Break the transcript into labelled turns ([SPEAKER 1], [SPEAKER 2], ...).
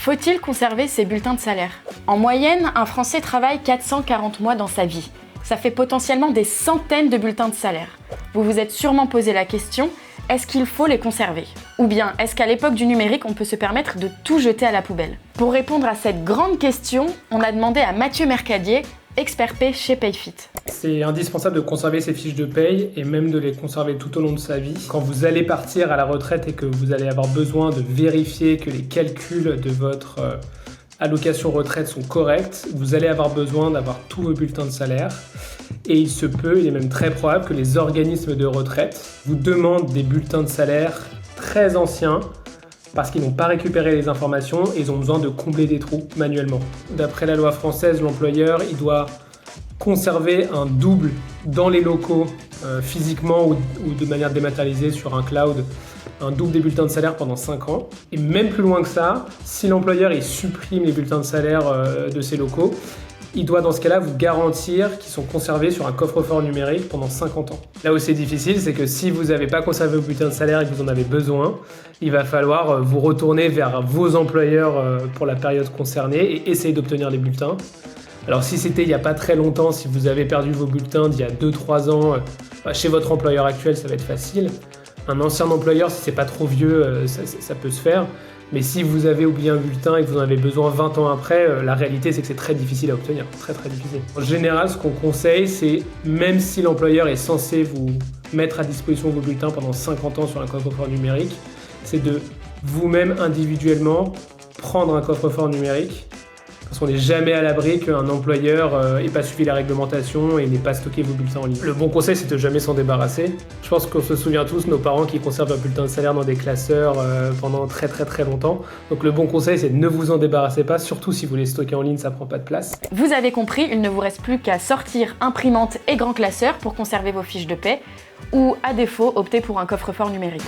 [SPEAKER 1] Faut-il conserver ses bulletins de salaire? En moyenne, un Français travaille 440 mois dans sa vie. Ça fait potentiellement des centaines de bulletins de salaire. Vous vous êtes sûrement posé la question, est-ce qu'il faut les conserver? Ou bien, est-ce qu'à l'époque du numérique, on peut se permettre de tout jeter à la poubelle? Pour répondre à cette grande question, on a demandé à Mathieu Mercadier, expert paie chez Payfit.
[SPEAKER 2] C'est indispensable de conserver ses fiches de paye et même de les conserver tout au long de sa vie. Quand vous allez partir à la retraite et que vous allez avoir besoin de vérifier que les calculs de votre allocation retraite sont corrects, vous allez avoir besoin d'avoir tous vos bulletins de salaire. Et il se peut, il est même très probable que les organismes de retraite vous demandent des bulletins de salaire très anciens parce qu'ils n'ont pas récupéré les informations et ils ont besoin de combler des trous manuellement. D'après la loi française, l'employeur, il doit conserver un double dans les locaux physiquement ou de manière dématérialisée sur un cloud, un double des bulletins de salaire pendant 5 ans. Et même plus loin que ça, si l'employeur il supprime les bulletins de salaire de ses locaux, il doit dans ce cas-là vous garantir qu'ils sont conservés sur un coffre-fort numérique pendant 50 ans. Là où c'est difficile, c'est que si vous n'avez pas conservé vos bulletins de salaire et que vous en avez besoin, il va falloir vous retourner vers vos employeurs pour la période concernée et essayer d'obtenir les bulletins. Alors si c'était il n'y a pas très longtemps, si vous avez perdu vos bulletins d'il y a 2-3 ans, chez votre employeur actuel, ça va être facile. Un ancien employeur, si c'est pas trop vieux, ça peut se faire. Mais si vous avez oublié un bulletin et que vous en avez besoin 20 ans après, la réalité c'est que c'est très difficile à obtenir, très très difficile. En général, ce qu'on conseille, c'est même si l'employeur est censé vous mettre à disposition vos bulletins pendant 50 ans sur un coffre-fort numérique, c'est de vous-même individuellement prendre un coffre-fort numérique. Parce qu'on n'est jamais à l'abri qu'un employeur n'ait pas suivi la réglementation et n'ait pas stocké vos bulletins en ligne. Le bon conseil, c'est de jamais s'en débarrasser. Je pense qu'on se souvient tous, nos parents qui conservent un bulletin de salaire dans des classeurs pendant très très très longtemps. Donc le bon conseil, c'est ne vous en débarrassez pas, surtout si vous les stockez en ligne, ça prend pas de place.
[SPEAKER 1] Vous avez compris, il ne vous reste plus qu'à sortir imprimante et grand classeur pour conserver vos fiches de paie, ou à défaut, opter pour un coffre-fort numérique.